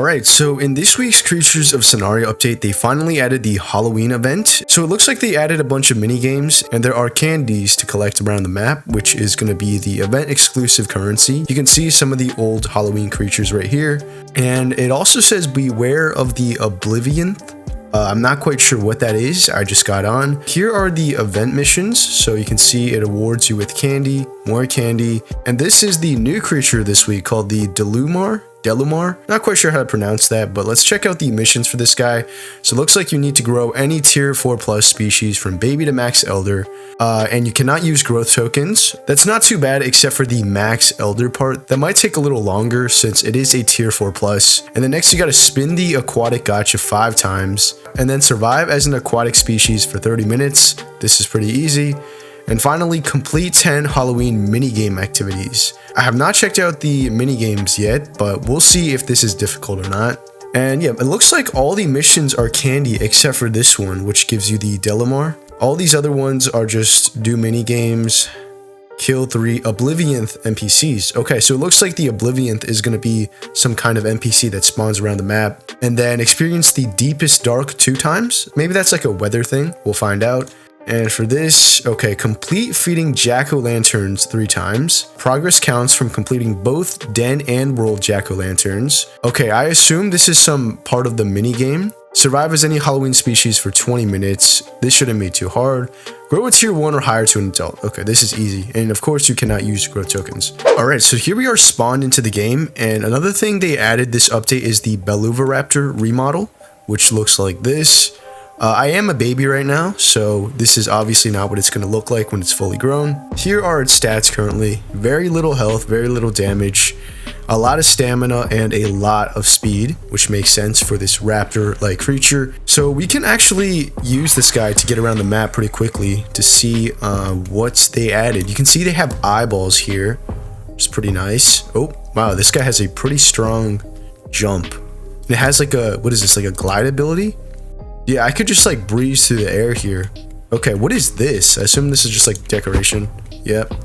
Alright, so in this week's Creatures of Sonaria update, they finally added the Halloween event. So it looks like they added a bunch of mini-games, and there are candies to collect around the map, which is going to be the event exclusive currency. You can see some of the old Halloween creatures right here, and it also says beware of the Oblivionth. I'm not quite sure what that is, I just got on. Here are the event missions, so you can see it awards you with candy, more candy, and this is the new creature this week called the Deluumar. Not quite sure how to pronounce that, but let's check out the missions for this guy. So it looks like you need to grow any tier 4+ species from baby to max elder, and you cannot use growth tokens. That's not too bad except for the max elder part. That might take a little longer since it is a tier 4+. And then next you gotta spin the aquatic gacha 5 times, and then survive as an aquatic species for 30 minutes. This is pretty easy. And finally, complete 10 Halloween minigame activities. I have not checked out the minigames yet, but we'll see if this is difficult or not. And yeah, it looks like all the missions are candy except for this one, which gives you the Delmar. All these other ones are just do minigames, kill 3 Oblivionth NPCs. Okay, so it looks like the Oblivionth is going to be some kind of NPC that spawns around the map. And then experience the deepest dark 2 times. Maybe that's like a weather thing. We'll find out. And for this, okay, complete feeding jack-o'-lanterns 3 times. Progress counts from completing both den and world jack-o'-lanterns. Okay, I assume this is some part of the minigame. Survive as any Halloween species for 20 minutes. This shouldn't be too hard. Grow a tier 1 or higher to an adult. Okay, this is easy. And of course, you cannot use growth tokens. Alright, so here we are spawned into the game. And another thing they added this update is the Belluvataraptor remodel, which looks like this. I am a baby right now, so this is obviously not what it's going to look like when it's fully grown. Here are its stats currently. Very little health, very little damage, a lot of stamina, and a lot of speed, which makes sense for this raptor-like creature. So we can actually use this guy to get around the map pretty quickly to see what they added. You can see they have eyeballs here, which is pretty nice. Oh, wow, this guy has a pretty strong jump. And it has like a, what is this, like a glide ability? Yeah, I could just like breeze through the air here. Okay, what is this? I assume this is just like decoration. Yep.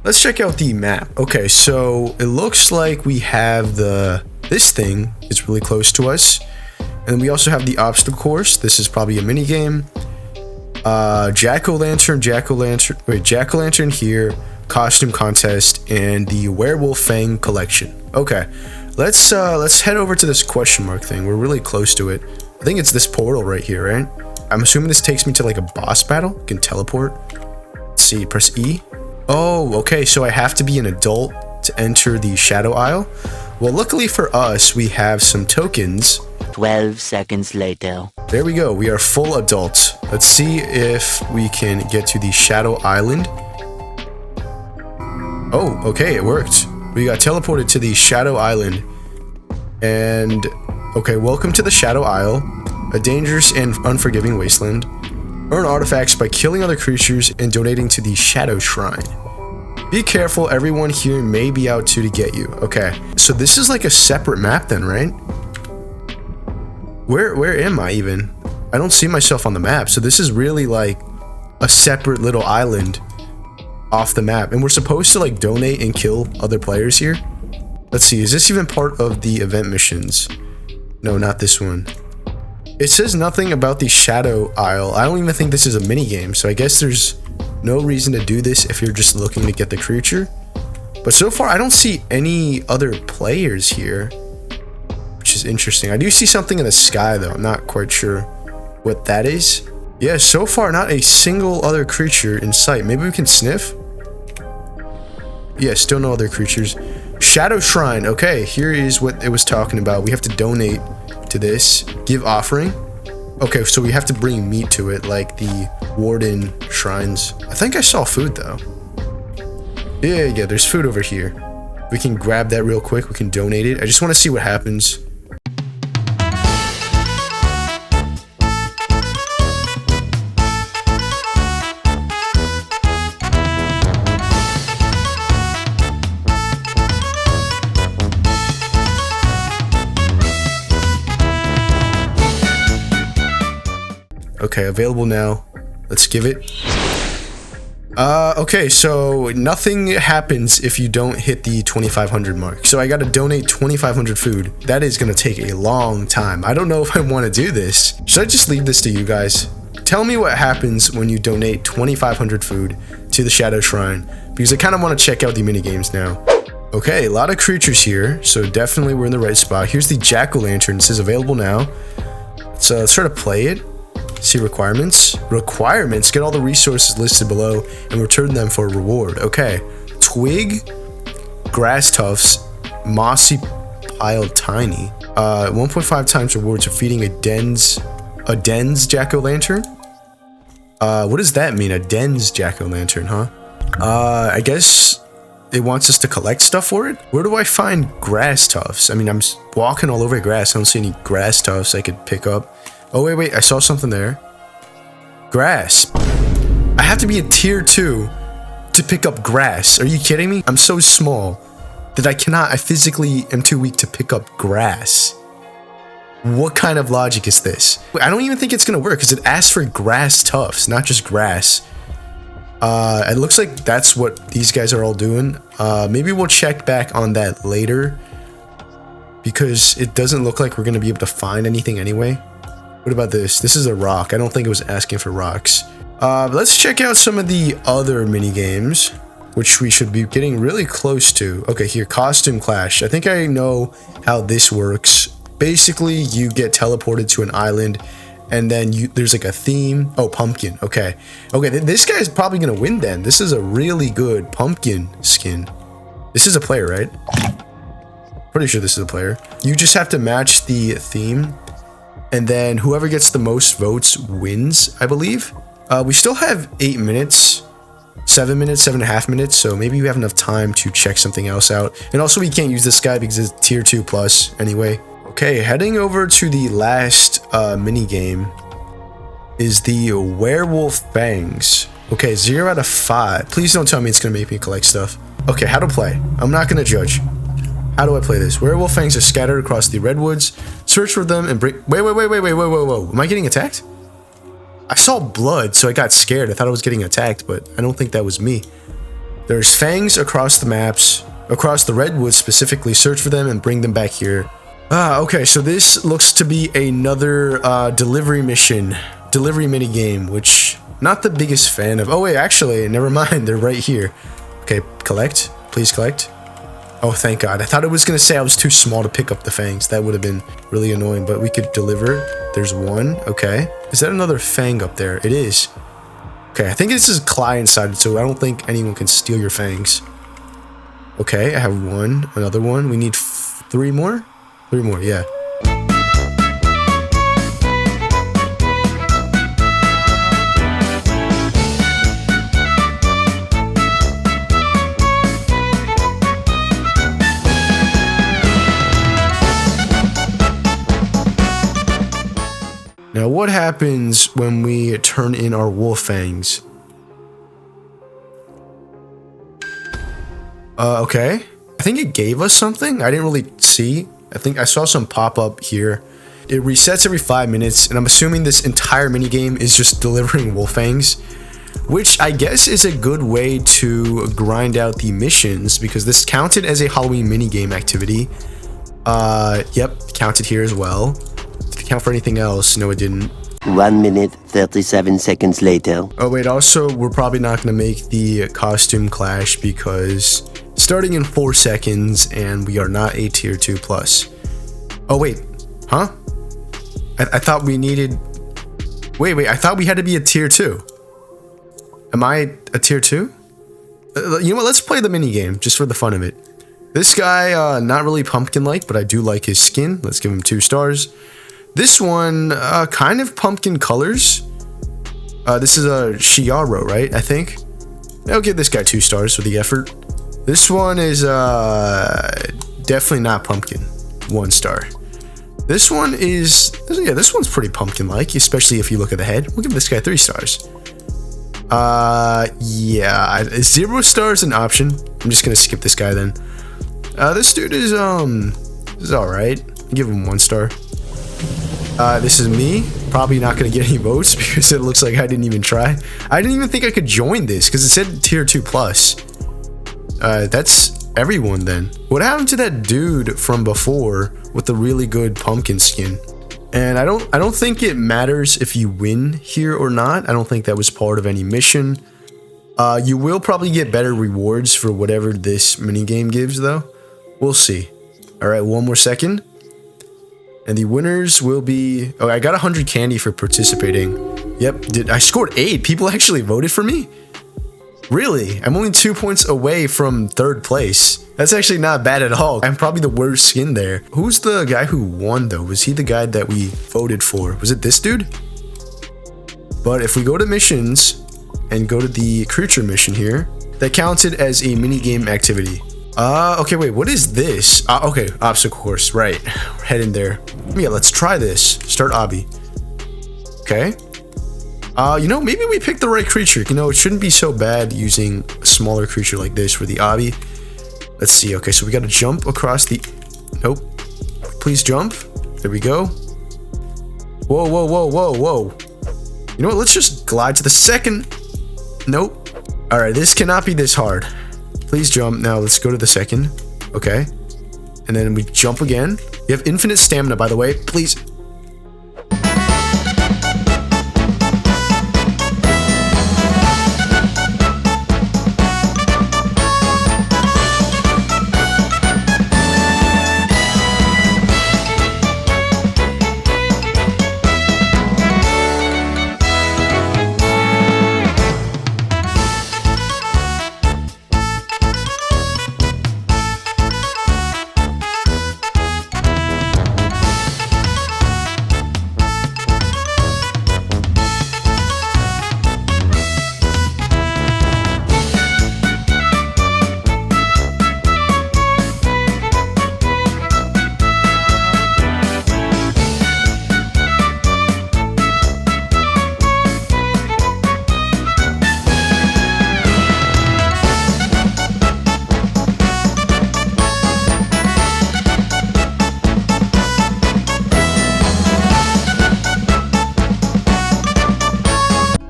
Let's check out the map. Okay, so it looks like we have this thing is really close to us. And we also have the obstacle course. This is probably a mini game. Jack-o'-lantern here, costume contest, and the Werewolf fang collection. Okay, let's head over to this question mark thing. We're really close to it. I think it's this portal right here, right? I'm assuming this takes me to like a boss battle. You can teleport. Let's see, press E. Oh, okay, so I have to be an adult to enter the Shadow Isle. Well, luckily for us, we have some tokens. 12 seconds later. There we go, we are full adults. Let's see if we can get to the Shadow Island. Oh, okay, it worked. We got teleported to the Shadow Island. And okay, welcome to the Shadow Isle, a dangerous and unforgiving wasteland. Earn artifacts by killing other creatures and donating to the Shadow Shrine. Be careful, everyone here may be out to get you. Okay, so this is like a separate map then, right? Where am I even? I don't see myself on the map, so this is really like a separate little island off the map. And we're supposed to like donate and kill other players here? Let's see, is this even part of the event missions? No, not this one. It says nothing about the Shadow Isle. I don't even think this is a minigame, so I guess there's no reason to do this if you're just looking to get the creature. But so far, I don't see any other players here, which is interesting. I do see something in the sky, though. I'm not quite sure what that is. Yeah, so far, not a single other creature in sight. Maybe we can sniff? Yeah, still no other creatures. Shadow Shrine. Okay, here is what it was talking about. We have to donate to this. Give offering. Okay, so we have to bring meat to it, like the Warden Shrines. I think I saw food, though. Yeah, there's food over here. We can grab that real quick. We can donate it. I just want to see what happens. Okay, available now. Let's give it. Okay, so nothing happens if you don't hit the 2,500 mark. So I gotta donate 2,500 food. That is gonna take a long time. I don't know if I want to do this. Should I just leave this to you guys? Tell me what happens when you donate 2,500 food to the Shadow Shrine, because I kind of want to check out the minigames now. Okay, a lot of creatures here, so definitely we're in the right spot. Here's the jack-o'-lantern. It says available now. So let's try to play it. See requirements. Requirements. Get all the resources listed below and return them for a reward. Okay. Twig, grass tufts, mossy piled tiny. 1.5 times rewards for feeding a den's jack-o'-lantern. What does that mean? A den's jack-o'-lantern, huh? I guess it wants us to collect stuff for it. Where do I find grass tufts? I mean, I'm walking all over grass. I don't see any grass tufts I could pick up. Oh, wait, I saw something there. Grass. I have to be a tier 2 to pick up grass. Are you kidding me? I'm so small that I physically am too weak to pick up grass. What kind of logic is this? I don't even think it's gonna work because it asks for grass tufts, not just grass. It looks like that's what these guys are all doing. Maybe we'll check back on that later because it doesn't look like we're gonna be able to find anything anyway. What about this? This is a rock. I don't think it was asking for rocks. Let's check out some of the other mini games, which we should be getting really close to. Okay, here, costume clash. I think I know how this works. Basically, you get teleported to an island, and then there's like a theme. Oh, pumpkin. Okay, this guy is probably gonna win then. This is a really good pumpkin skin. This is a player, right? Pretty sure this is a player. You just have to match the theme. And then whoever gets the most votes wins, I believe. We still have 8 minutes, 7 minutes, 7.5 minutes. So maybe we have enough time to check something else out. And also we can't use this guy because it's tier 2 plus anyway. Okay, heading over to the last mini game is the Werewolf fangs. Okay, 0 out of 5. Please don't tell me it's gonna make me collect stuff. Okay, how to play. I'm not gonna judge. How do I play this? Werewolf fangs are scattered across the redwoods. Search for them and bring. Wait, whoa. Am I getting attacked? I saw blood, so I got scared. I thought I was getting attacked, but I don't think that was me. There's fangs across the maps, across the redwoods specifically. Search for them and bring them back here. Okay, so this looks to be another delivery mission, delivery mini game, which not the biggest fan of. Oh wait, actually, never mind. They're right here. Okay, collect. Please collect. Oh, thank God. I thought it was going to say I was too small to pick up the fangs. That would have been really annoying, but we could deliver. There's one. Okay. Is that another fang up there? It is. Okay, I think this is client-sided, so I don't think anyone can steal your fangs. Okay, I have one. Another one. We need 3 more? 3 more, yeah. Now, what happens when we turn in our wolf fangs? Okay. I think it gave us something. I didn't really see. I think I saw some pop up here. It resets every 5 minutes, and I'm assuming this entire minigame is just delivering wolf fangs, which I guess is a good way to grind out the missions, because this counted as a Halloween minigame activity. Yep, counted here as well. Did it count for anything else? No, it didn't. 1 minute, 37 seconds later. Oh wait, also, we're probably not going to make the costume clash because starting in 4 seconds and we are not a tier 2 plus. Oh wait, huh? I thought we needed... Wait, I thought we had to be a tier 2. Am I a tier 2? You know what, let's play the minigame just for the fun of it. This guy, not really pumpkin-like, but I do like his skin. Let's give him 2 stars. This one, kind of pumpkin colors. This is a Shiaro, right? I think. I'll give this guy 2 stars for the effort. This one is definitely not pumpkin. 1 star. This one is, yeah, this one's pretty pumpkin-like, especially if you look at the head. We'll give this guy 3 stars. Yeah, 0 stars an option. I'm just gonna skip this guy then. This dude is alright. Give him 1 star. This is me. probably not going to get any votes because it looks like I didn't even try. I didn't even think I could join this because it said tier 2 plus. That's everyone then. What happened to that dude from before with the really good pumpkin skin? And I don't think it matters if you win here or not. I don't think that was part of any mission. You will probably get better rewards for whatever this minigame gives though. We'll see. Alright, one more second. And the winners will be... Oh, I got 100 candy for participating. Yep, I scored 8. People actually voted for me? Really? I'm only 2 points away from 3rd place. That's actually not bad at all. I'm probably the worst skin there. Who's the guy who won though? Was he the guy that we voted for? Was it this dude? But if we go to missions and go to the creature mission here, that counted as a minigame activity. Okay, wait, what is this? Okay, obstacle course, right. We're heading there. Yeah, let's try this. Start obby. Okay. You know, maybe we picked the right creature. You know, it shouldn't be so bad using a smaller creature like this for the obby. Let's see. Okay, so we got to jump across the... Nope. Please jump. There we go. Whoa, whoa, whoa, whoa, whoa. You know what? Let's just glide to the second. Nope. All right, this cannot be this hard. Please jump. Now let's go to the second. Okay. And then we jump again. You have infinite stamina, by the way. Please.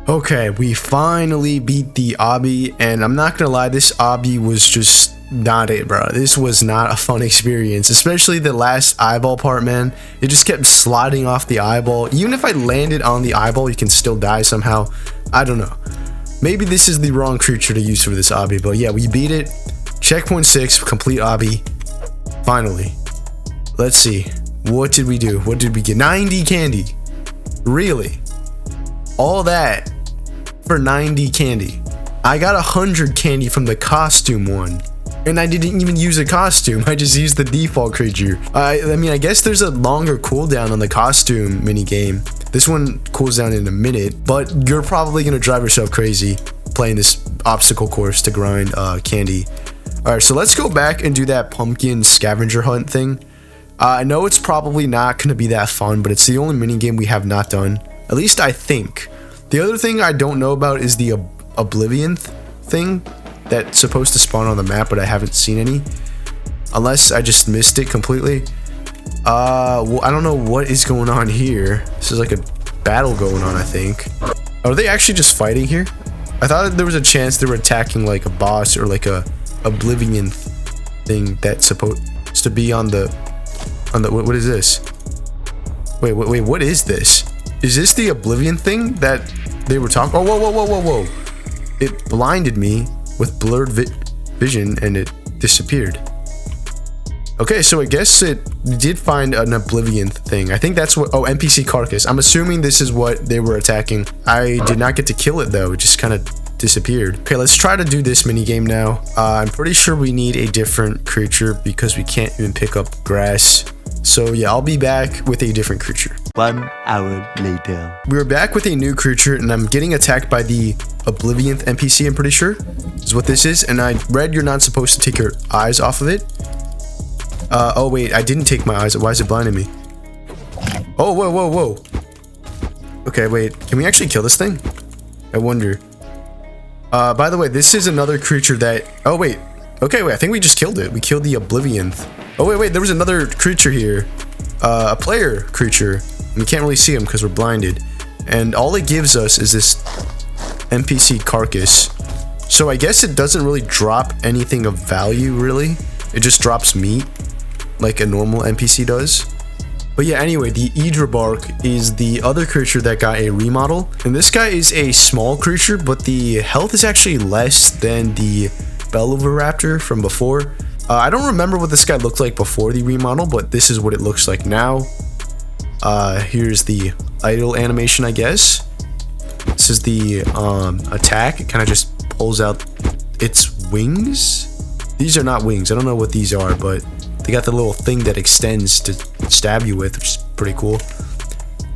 Okay, we finally beat the obby, and I'm not gonna lie, this obby was just not it, bro. This was not a fun experience, especially the last eyeball part, man. It just kept sliding off the eyeball. Even if I landed on the eyeball, you can still die somehow. I don't know. Maybe this is the wrong creature to use for this obby, but yeah, we beat it. Checkpoint 6, complete obby. Finally. Let's see. What did we do? What did we get? 90 candy. Really? All that for 90 candy. I got 100 candy from the costume one, and I didn't even use a costume. I just used the default creature. I mean, I guess there's a longer cooldown on the costume mini game. This one cools down in a minute, but you're probably gonna drive yourself crazy playing this obstacle course to grind candy. All right, so let's go back and do that pumpkin scavenger hunt thing. I know it's probably not gonna be that fun, but it's the only mini game we have not done. At least I think. The other thing I don't know about is the Oblivionth thing that's supposed to spawn on the map, but I haven't seen any. Unless I just missed it completely. Well, I don't know what is going on here. This is like a battle going on, I think. Are they actually just fighting here? I thought there was a chance they were attacking like a boss or like a Oblivionth thing that's supposed to be on the what is this? Wait, what is this? Is this the Oblivion thing that they were talking? Oh, whoa. It blinded me with blurred vision and it disappeared. Okay, so I guess it did find an Oblivionth thing. I think that's what... Oh, NPC carcass. I'm assuming this is what they were attacking. I did not get to kill it though. It just kind of disappeared. Okay, let's try to do this mini game now. I'm pretty sure we need a different creature because we can't even pick up grass. So yeah, I'll be back with a different creature. 1 hour later. We're back with a new creature and I'm getting attacked by the Oblivionth NPC, I'm pretty sure. Is what this is. And I read you're not supposed to take your eyes off of it. Oh wait, I didn't take my eyes. Why is it blinding me? Oh, whoa. Okay, wait. Can we actually kill this thing? I wonder. By the way, this is another creature that... Oh wait. Okay, wait. I think we just killed it. We killed the Oblivionth. Oh wait. There was another creature here. A player creature. We can't really see him because we're blinded. And all it gives us is this NPC carcass. So I guess it doesn't really drop anything of value, really. It just drops meat, like a normal NPC does. But yeah, anyway, the Idrabark is the other creature that got a remodel. And this guy is a small creature, but the health is actually less than the Belluvataraptor from before. I don't remember what this guy looked like before the remodel, but this is what it looks like now. Here's the idle animation, I guess. This is the attack. It kind of just pulls out its wings. These are not wings. I don't know what these are, but they got the little thing that extends to stab you with, which is pretty cool.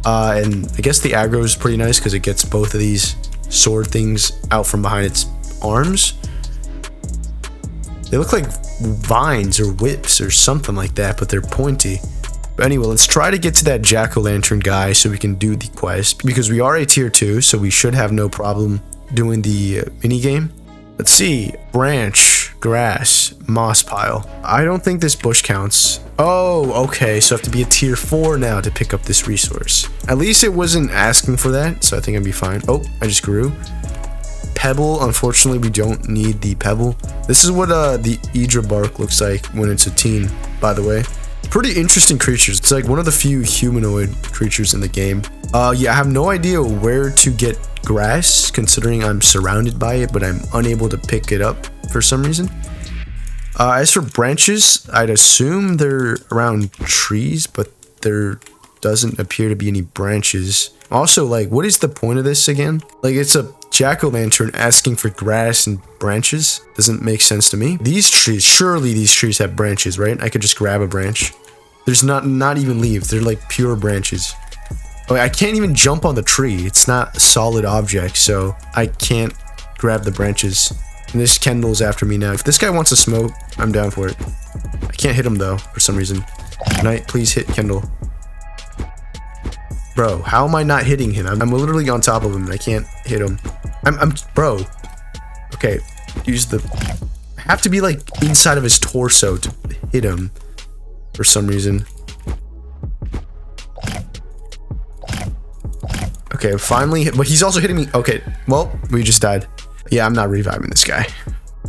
And I guess the aggro is pretty nice because it gets both of these sword things out from behind its arms. They look like vines or whips or something like that, but they're pointy. But anyway, let's try to get to that jack-o'-lantern guy so we can do the quest, because we are a tier 2, so we should have no problem doing the minigame. Let's see. Branch, grass, moss pile. I don't think this bush counts. Oh, okay, so I have to be a tier 4 now to pick up this resource. At least it wasn't asking for that, so I think I'd be fine. Oh, I just grew. Pebble, unfortunately we don't need the pebble. This is what the Idrabark looks like when it's a teen, by the way. Pretty interesting creatures. It's like one of the few humanoid creatures in the game. Yeah, I have no idea where to get grass, considering I'm surrounded by it, but I'm unable to pick it up for some reason. As for branches, I'd assume they're around trees, but there doesn't appear to be any branches. Also, like, what is the point of this again? Like, it's a jack-o'-lantern asking for grass and branches. Doesn't make sense to me. These trees, surely these trees have branches, right? I could just grab a branch. There's not even leaves. They're like pure branches. Oh, I can't even jump on the tree. It's not a solid object, so I can't grab the branches. And this Kendall's after me now. If this guy wants to smoke, I'm down for it. I can't hit him though, for some reason. Knight, please hit Kendall. Bro, how am I not hitting him? I'm literally on top of him and I can't hit him. Bro. Okay, use the... I have to be like inside of his torso to hit him for some reason. Okay, finally, but he's also hitting me. Okay, well, we just died. Yeah, I'm not reviving this guy.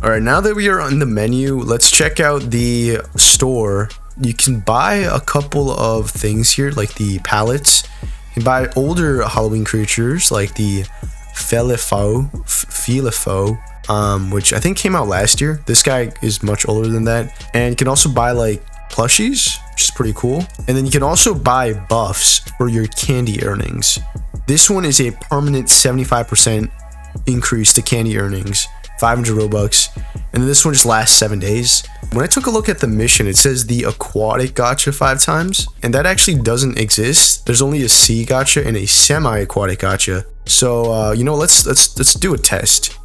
All right, now that we are on the menu, let's check out the store. You can buy a couple of things here, like the pallets. You can buy older Halloween creatures, like the Filifo, which I think came out last year. This guy is much older than that. And you can also buy like plushies, which is pretty cool. And then you can also buy buffs for your candy earnings. This one is a permanent 75% increase to candy earnings, 500 Robux, and then this one just lasts 7 days. When I took a look at the mission, it says the aquatic gacha 5 times, and that actually doesn't exist. There's only a sea gacha and a semi-aquatic gacha. So you know, let's do a test.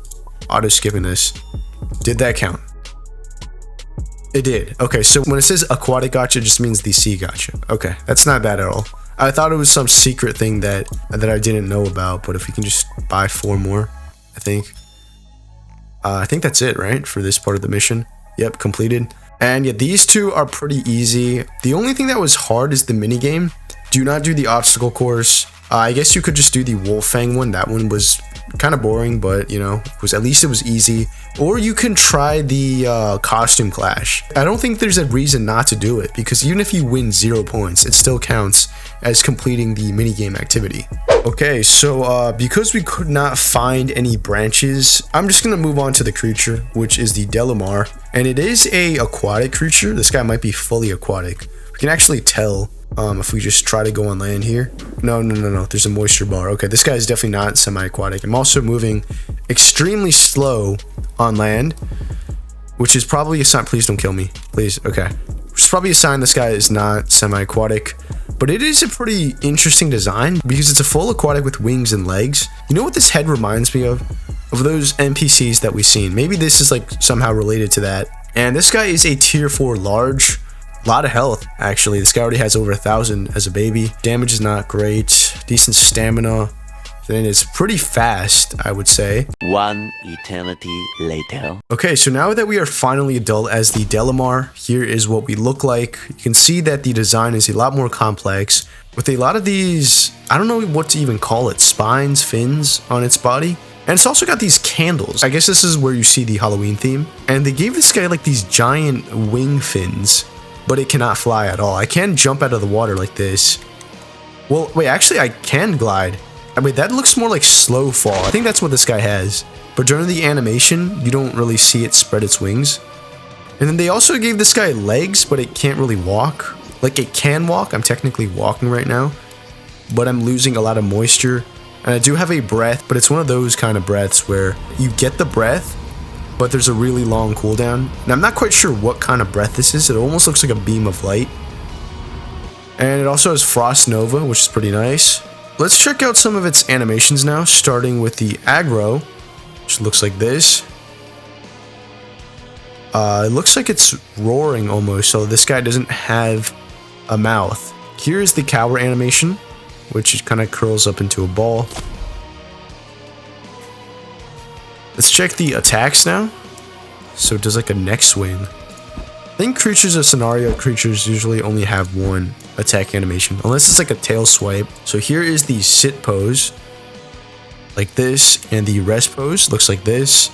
Auto skipping this. Did that count? It did. Okay, so when it says aquatic gacha, it just means the sea gacha. Okay, that's not bad at all. I thought it was some secret thing that I didn't know about, but if we can just buy 4 more, I think that's it, right, for this part of the mission. Yep, completed. And yeah, these two are pretty easy. The only thing that was hard is the minigame. Do not do the obstacle course. I guess you could just do the wolf fang one. That one was kind of boring, but you know, at least it was easy. Or you can try the costume clash. I don't think there's a reason not to do it, because even if you win 0 points, it still counts as completing the minigame activity. Okay, so because we could not find any branches, I'm just gonna move on to the creature, which is the Delumar, and it is a aquatic creature. This guy might be fully aquatic. We can actually tell if we just try to go on land here. No, there's a moisture bar. Okay, this guy is definitely not semi-aquatic. I'm also moving extremely slow on land, which is probably a sign. Please don't kill me, please. Okay, which is probably a sign this guy is not semi-aquatic. But it is a pretty interesting design because it's a full aquatic with wings and legs. You know what this head reminds me of? Of those NPCs that we've seen. Maybe this is like somehow related to that. And this guy is a tier 4 large. A lot of health, actually. This guy already has over 1,000 as a baby. Damage is not great. Decent stamina. and it's pretty fast, I would say. One eternity later. Okay, so now that we are finally adult as the Delumar, here is what we look like. You can see that the design is a lot more complex, with a lot of these, I don't know what to even call it, spines, fins on its body. And it's also got these candles. I guess this is where you see the Halloween theme. And they gave this guy like these giant wing fins, but it cannot fly at all. I can jump out of the water like this. Well, wait, actually I can glide. Wait, that looks more like slow fall. I think that's what this guy has. But during the animation, you don't really see it spread its wings. And then they also gave this guy legs, but it can't really walk. Like, it can walk. I'm technically walking right now, but I'm losing a lot of moisture. And I do have a breath, but it's one of those kind of breaths where you get the breath, but there's a really long cooldown. And I'm not quite sure what kind of breath this is. It almost looks like a beam of light. And it also has Frost Nova, which is pretty nice. Let's check out some of its animations now, starting with the aggro, which looks like this. It looks like it's roaring almost, so this guy doesn't have a mouth. Here's the cower animation, which kind of curls up into a ball. Let's check the attacks now. So it does like a neck swing. I think creatures of Sonaria creatures usually only have one attack animation, unless it's like a tail swipe. So here is the sit pose, like this, and the rest pose looks like this.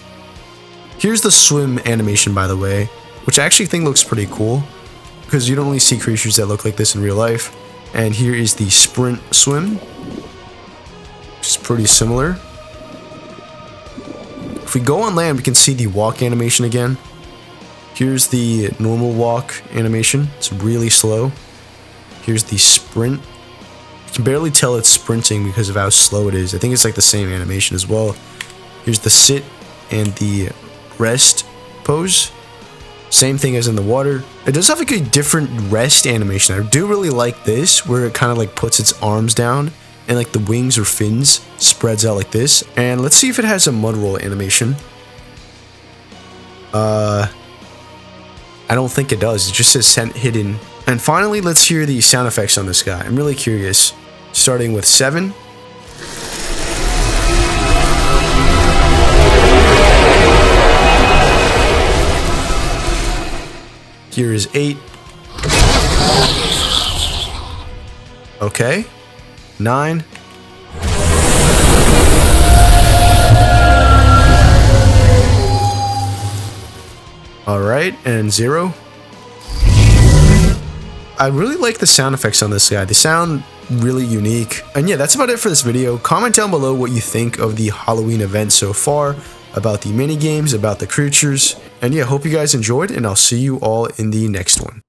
Here's the swim animation, by the way, which I actually think looks pretty cool, because you don't really see creatures that look like this in real life. And here is the sprint swim, which is pretty similar. If we go on land, we can see the walk animation again. Here's the normal walk animation. It's really slow. Here's the sprint. You can barely tell it's sprinting because of how slow it is. I think it's like the same animation as well. Here's the sit and the rest pose. Same thing as in the water. It does have like a different rest animation. I do really like this, where it kind of like puts its arms down and like the wings or fins spreads out like this. And let's see if it has a mud roll animation. I don't think it does. It just says scent hidden. And finally, let's hear the sound effects on this guy. I'm really curious. Starting with 7. Here is 8. Okay. 9. Alright, and 0. I really like the sound effects on this guy. They sound really unique. And yeah, that's about it for this video. Comment down below what you think of the Halloween event so far, about the mini games, about the creatures. And yeah, hope you guys enjoyed, and I'll see you all in the next one.